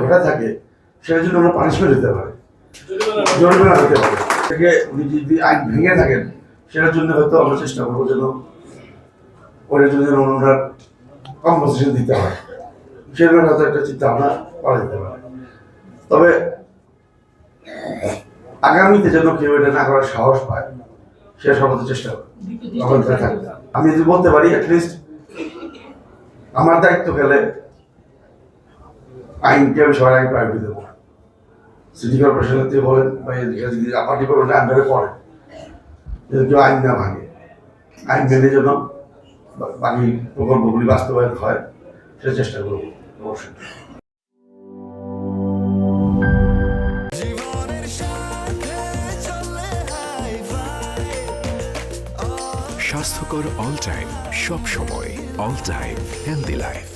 ঘটা থাকে সেটার জন্য আমরা পানিশমেন্ট দিতে পারি, জরিমানা হতে পারে। থেকে উনি যদি আইন ভেঙে থাকেন সেটার জন্য হয়তো আমরা চেষ্টা করবো যেন ওটার জন্য যেন ওনার কম্পনসেশন দিতে হয়, সেরকম হয়তো একটা চিন্তা ভাবনা করা যেতে পারে। তবে আগামীতে যেন কেউ এটা না করার সাহস পায় সে সর্বোচ্চ চেষ্টা করে আমাদের থাকবে। আমি যদি বলতে পারি অ্যাটলিস্ট আমার দায়িত্ব গেলে আইনকে আমি সবার আগে প্রায়োরিটি দেবো। সিটি কর্পোরেশনের থেকে বলেন বা যদি আমার ডিপার্টমেন্টের আন্ডারে পড়ে, যদি কেউ আইন না ভাঙে, আইন মেনে যেন বাকি প্রকল্পগুলি বাস্তবায়ন হয় সেটা চেষ্টা করবো অবশ্যই। স্বাস্থ্যকর অল টাইম, সব সময় অল টাইম হেলদি লাইফ।